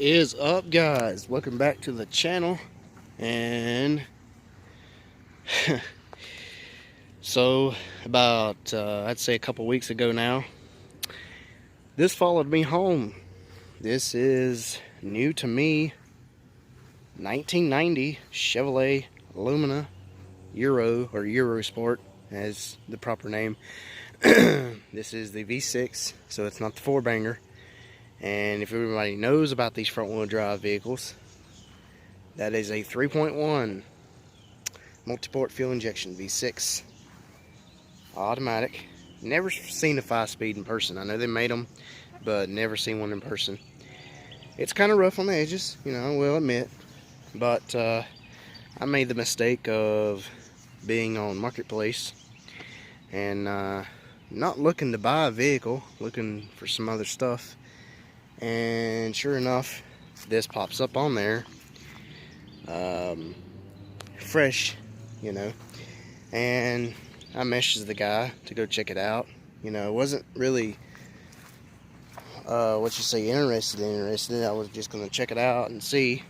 Is up, guys? Welcome back to the channel. And so about I'd say a couple weeks ago now, this followed me home. This is new to me, 1990 Chevrolet Lumina Eurosport as the proper name. This is the V6, so it's not the 4-banger. And if everybody knows about these front-wheel drive vehicles, that is a 3.1 multi-port fuel injection V6 automatic. Never seen a 5-speed in person. I know they made them, but never seen one in person. It's kind of rough on the edges, you know, I will admit. But I made the mistake of being on Marketplace and not looking to buy a vehicle, looking for some other stuff. And sure enough, this pops up on there, fresh, you know, and I messaged the guy to go check it out. You know, I wasn't really, interested. I was just going to check it out and see.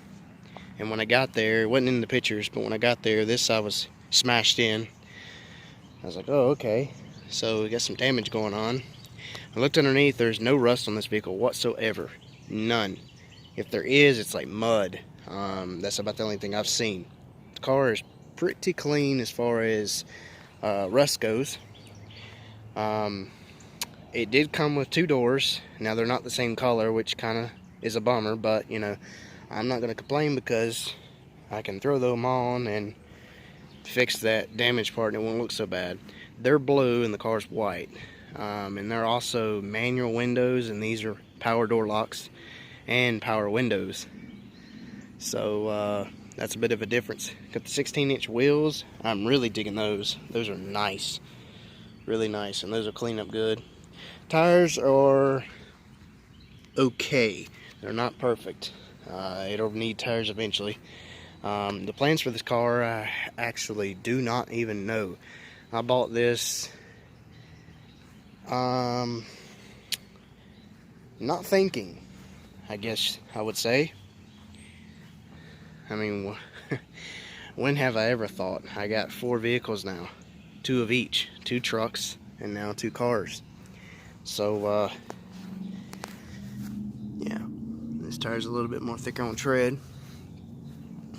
And when I got there, it wasn't in the pictures, but when I got there, this side was smashed in. I was like, oh, okay. So we got some damage going on. I looked underneath, there's no rust on this vehicle whatsoever. None. If there is, it's like mud. That's about the only thing I've seen. The car is pretty clean as far as rust goes. It did come with 2 doors. Now they're not the same color, which kind of is a bummer, but you know, I'm not going to complain because I can throw them on and fix that damaged part and it won't look so bad. They're blue and the car's white. And they're also manual windows, and these are power door locks and power windows. So that's a bit of a difference. Got the 16-inch wheels. I'm really digging those. Those are nice, really nice, and those will clean up good. Tires are okay. They're not perfect. It'll need tires eventually. The plans for this car, I actually do not even know. I bought this not thinking, I guess I would say. I mean, when have I ever thought? I got 4 vehicles now, 2 of each, 2 trucks and now 2 cars. So yeah, this tire's a little bit more thicker on tread.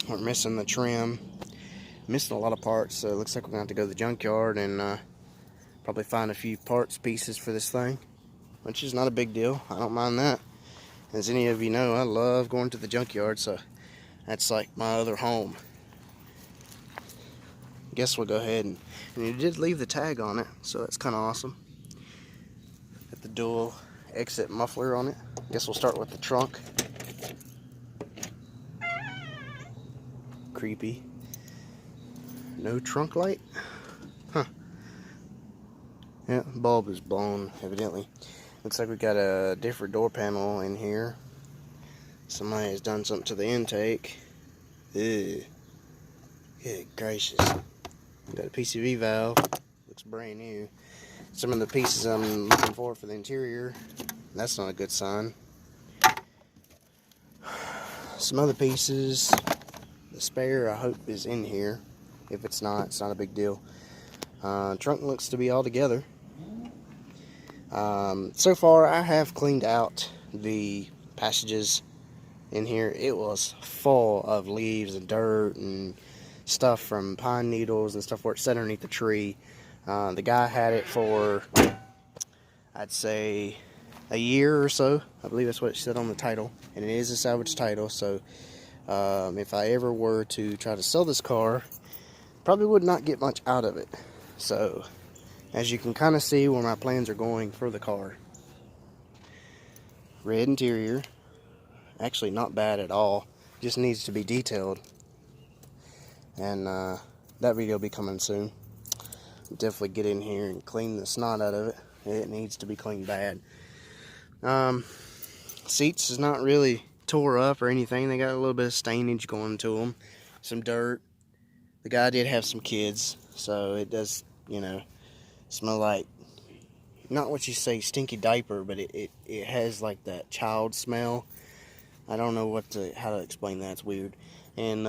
We're missing the trim, missing a lot of parts, so it looks like we're gonna have to go to the junkyard and probably find a few parts pieces for this thing, which is not a big deal. I don't mind that. As any of you know, I love going to the junkyard, so that's like my other home. Guess we'll go ahead and it did leave the tag on it, so that's kind of awesome. Got the dual exit muffler on it. Guess we'll start with the trunk. Creepy. No trunk light? Huh. Yeah, bulb is blown, evidently. Looks like we got a different door panel in here. Somebody has done something to the intake. Ew. Good gracious. Got a PCV valve. Looks brand new. Some of the pieces I'm looking for the interior. That's not a good sign. Some other pieces. The spare, I hope, is in here. If it's not a big deal. Trunk looks to be all together. So far, I have cleaned out the passages in here. It was full of leaves and dirt and stuff from pine needles and stuff where it sat underneath the tree. The guy had it for, I'd say, a year or so. I believe that's what it said on the title, and it is a salvage title. So if I ever were to try to sell this car, probably would not get much out of it. So as you can kind of see where my plans are going for the car. Red interior. Actually not bad at all. Just needs to be detailed. And that video will be coming soon. Definitely get in here and clean the snot out of it. It needs to be cleaned bad. Seats is not really tore up or anything. They got a little bit of stainage going to them. Some dirt. The guy did have some kids, so it does, you know, smell like, not what you say stinky diaper, but it has like that child smell I don't know how to explain that. It's weird. And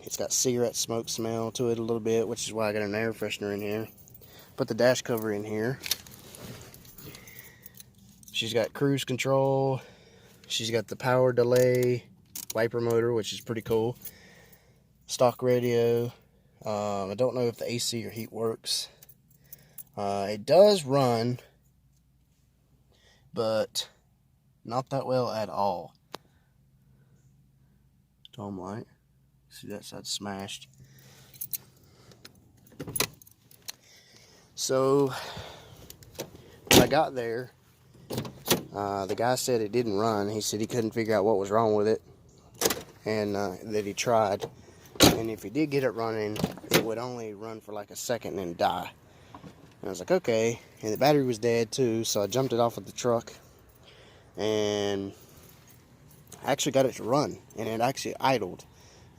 it's got cigarette smoke smell to it a little bit, which is why I got an air freshener in here. Put the dash cover in here. She's got cruise control. She's got the power delay wiper motor, which is pretty cool. Stock radio. I don't know if the AC or heat works. It does run, but not that well at all. Dome light. See, that side's smashed. So when I got there, the guy said it didn't run. He said he couldn't figure out what was wrong with it, and that he tried. And if he did get it running, it would only run for like a second and then die. And I was like, okay. And the battery was dead too, so I jumped it off of the truck, and I actually got it to run, and it actually idled.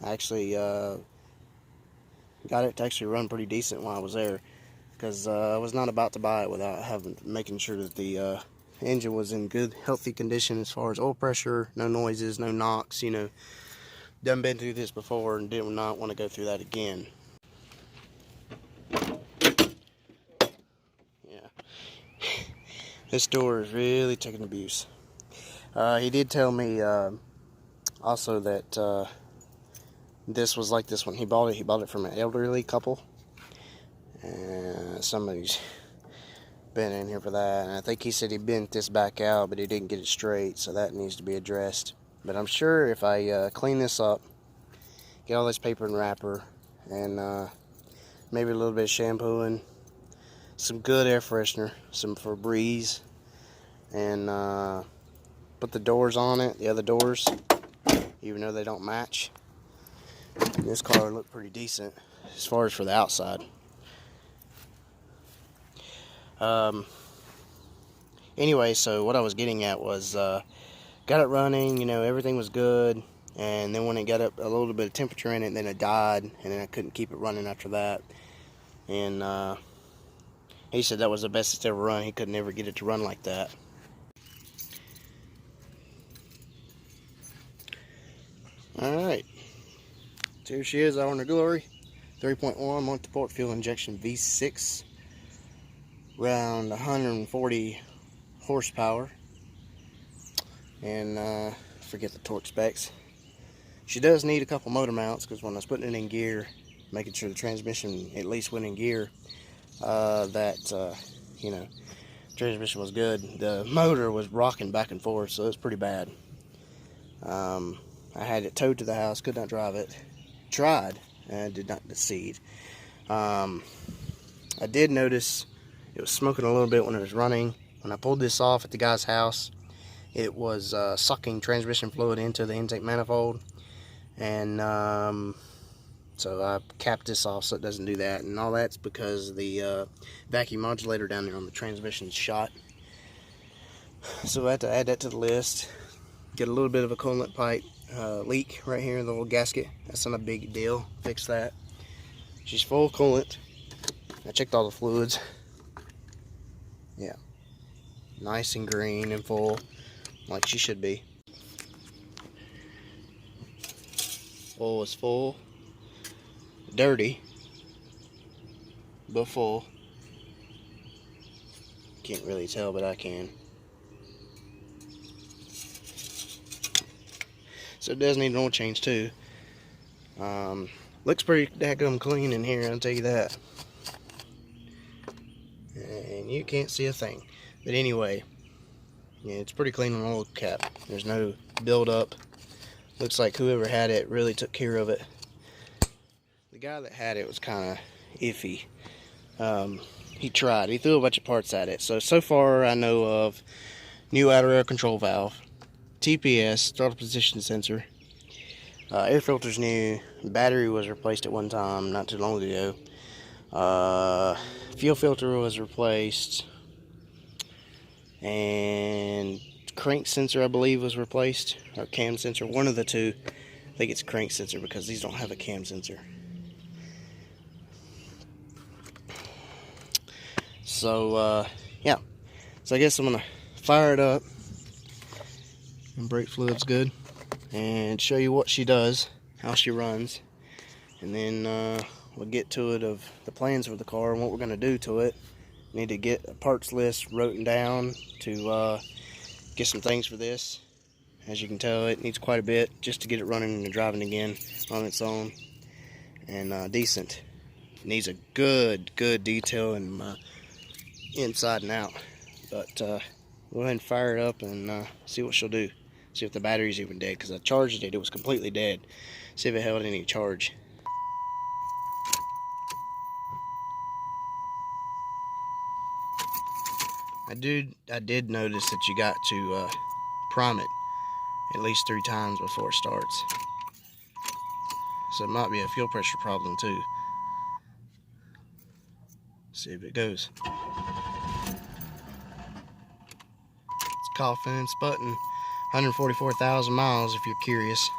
I actually got it to actually run pretty decent while I was there, because I was not about to buy it without making sure that the engine was in good, healthy condition as far as oil pressure, no noises, no knocks. You know, done been through this before and did not want to go through that again. Yeah, this door is really taking abuse. He did tell me also that this was like this one. He bought it from an elderly couple. Somebody's been in here for that, and I think he said he bent this back out, but he didn't get it straight, so that needs to be addressed. But I'm sure if I clean this up, get all this paper and wrapper, and maybe a little bit of shampoo and some good air freshener, some Febreze, and put the doors on it, the other doors, even though they don't match. This car looked pretty decent as far as for the outside. Anyway, so what I was getting at was, got it running, you know, everything was good, and then when it got up a little bit of temperature in it, then it died, and then I couldn't keep it running after that. And he said that was the best it's ever run. He could never get it to run like that. Alright, so here she is out on her glory. 3.1 multi-port fuel injection V6, around 140 horsepower, and forget the torque specs. She does need a couple motor mounts, because when I was putting it in gear, making sure the transmission at least went in gear, you know, transmission was good. The motor was rocking back and forth, so it was pretty bad. I had it towed to the house, could not drive it. Tried, and did not succeed. I did notice it was smoking a little bit when it was running. When I pulled this off at the guy's house, it was sucking transmission fluid into the intake manifold, and so I capped this off so it doesn't do that. And all that's because the vacuum modulator down there on the transmission is shot. So I had to add that to the list. Get a little bit of a coolant pipe leak right here in the little gasket. That's not a big deal. Fix that. She's full of coolant. I checked all the fluids. Yeah, nice and green and full, like she should be. Full is full. Dirty, but full. Can't really tell, but I can. So it does need an oil change too. Looks pretty daggum clean in here, I'll tell you that. And you can't see a thing. But anyway, yeah, it's pretty clean on the oil cap. There's no buildup. Looks like whoever had it really took care of it. The guy that had it was kind of iffy. He tried. He threw a bunch of parts at it. So far I know of new outer air control valve, TPS, throttle position sensor, air filter's new, battery was replaced at one time not too long ago, fuel filter was replaced, and crank sensor I believe was replaced, or cam sensor, one of the two. I think it's crank sensor because these don't have a cam sensor. So yeah, so I guess I'm gonna fire it up, and brake fluid's good. and show you what she does, how she runs, and then we'll get to it of the plans for the car and what we're going to do to it. Need to get a parts list written down to get some things for this. As you can tell, it needs quite a bit just to get it running and driving again on its own, and decent. It needs a good detail in inside and out. But go ahead and fire it up and see what she'll do. See if the battery's even dead, because I charged it, it was completely dead. See if it held any charge. I did notice that you got to prime it at least 3 times before it starts. So it might be a fuel pressure problem too. See if it goes. It's coughing and sputting. 144,000 miles if you're curious.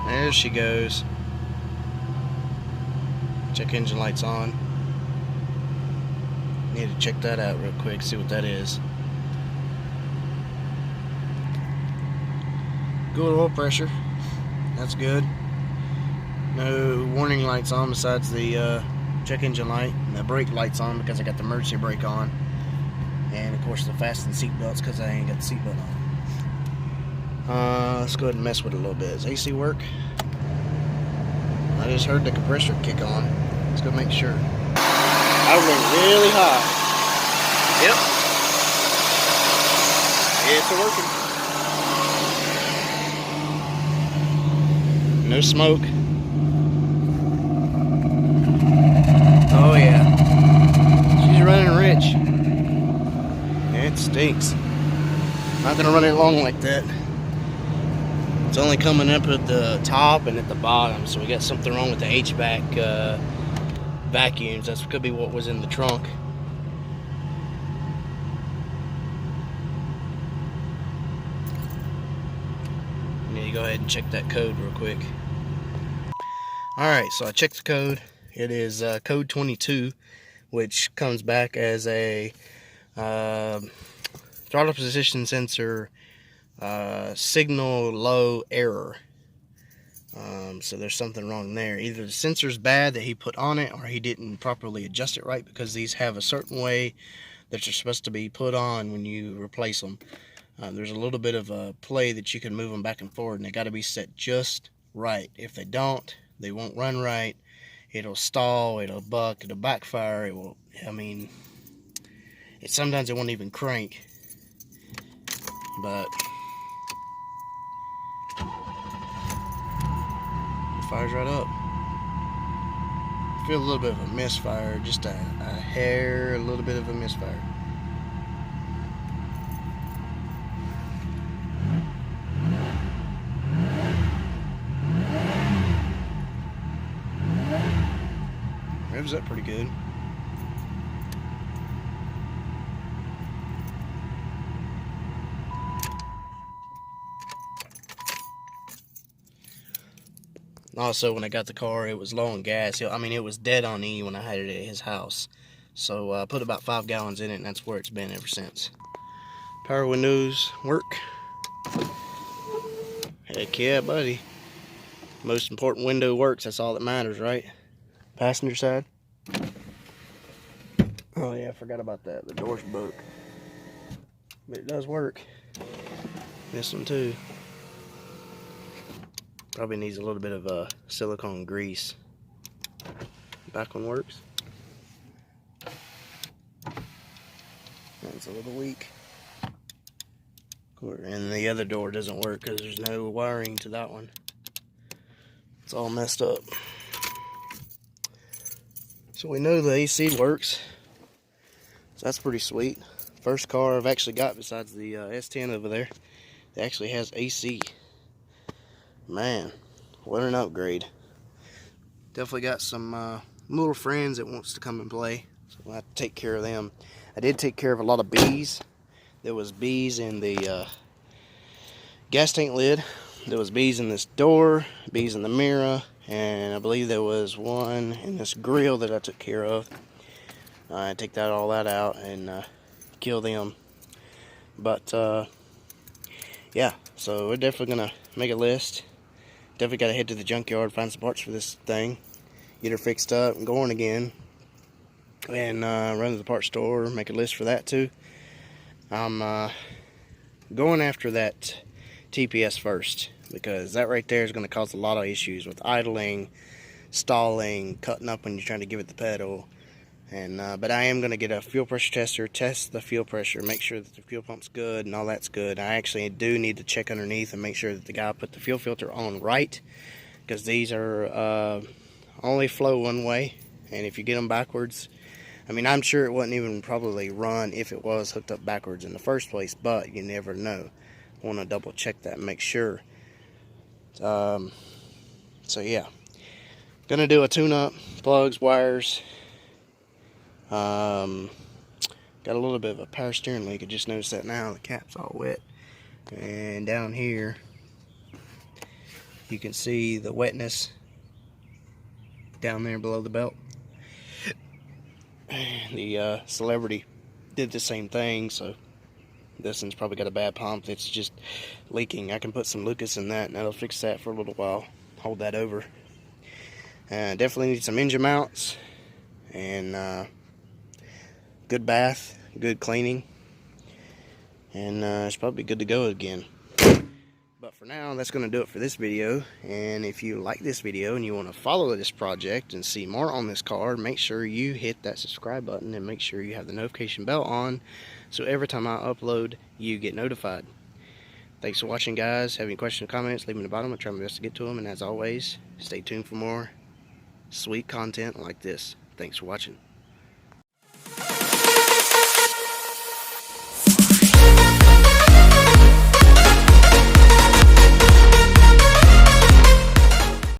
There she goes. Check engine lights on. Need to check that out real quick, see what that is. Good oil pressure. That's good. No warning lights on besides the check engine light. And the brake light's on because I got the emergency brake on. And of course the fasten seat belts because I ain't got the seat belt on. Let's go ahead and mess with it a little bit. Does AC work? I just heard the compressor kick on. Let's go make sure. I went really hot. Yep. It's working. No smoke. Oh yeah. She's running rich. It stinks. Not gonna run it long like that. It's only coming up at the top and at the bottom, so we got something wrong with the HVAC vacuums. That could be what was in the trunk. I need to go ahead and check that code real quick. Alright, so I checked the code. It is code 22, which comes back as a throttle position sensor signal low error. So there's something wrong there. Either the sensor's bad that he put on it, or he didn't properly adjust it right, because these have a certain way that you're supposed to be put on when you replace them. There's a little bit of a play that you can move them back and forward, and they got to be set just right. If they don't, they won't run right. It'll stall, it'll buck, it'll backfire. It will, I mean, sometimes it won't even crank. But fires right up. Feel a little bit of a misfire, just a hair, a little bit of a misfire. Revs up pretty good. Also, when I got the car, it was low on gas. I mean, it was dead on E when I had it at his house. So I put about 5 gallons in it, and that's where it's been ever since. Power windows work. Heck yeah, buddy. Most important window works. That's all that matters, right? Passenger side. Oh yeah, I forgot about that. The door's broke. But it does work. This one too. Probably needs a little bit of silicone grease. Back one works. That's a little weak. And the other door doesn't work because there's no wiring to that one. It's all messed up. So we know the AC works. So that's pretty sweet. First car I've actually got besides the S10 over there that actually has AC. Man, what an upgrade. Definitely got some little friends that wants to come and play, so we'll have to take care of them. I did take care of a lot of bees. There was bees in the gas tank lid. There was bees in this door, bees in the mirror, and I believe there was one in this grill that I took care of. I take all that out and kill them. But yeah, so we're definitely gonna make a list. Definitely gotta head to the junkyard, find some parts for this thing, get her fixed up and going again, and run to the parts store, make a list for that too. I'm going after that TPS first, because that right there is going to cause a lot of issues with idling, stalling, cutting up when you're trying to give it the pedal. And but I am going to get a fuel pressure tester, test the fuel pressure, make sure that the fuel pump's good and all that's good. I actually do need to check underneath and make sure that the guy put the fuel filter on right, because these are only flow one way, and if you get them backwards, I mean, I'm sure it wouldn't even probably run if it was hooked up backwards in the first place, but you never know. Want to double check that and make sure. So yeah, gonna do a tune-up, plugs, wires. Got a little bit of a power steering leak. I just noticed that now. The cap's all wet, and down here you can see the wetness down there below the belt. The Celebrity did the same thing, so this one's probably got a bad pump that's just leaking. I can put some Lucas in that and that'll fix that for a little while, hold that over. Definitely need some engine mounts, and good bath, good cleaning, and it's probably good to go again. But for now, that's going to do it for this video. And if you like this video and you want to follow this project and see more on this car, make sure you hit that subscribe button and make sure you have the notification bell on, so every time I upload, you get notified. Thanks for watching, guys. Have any questions or comments, leave them in the bottom. I'll try my best to get to them. And as always, stay tuned for more sweet content like this. Thanks for watching.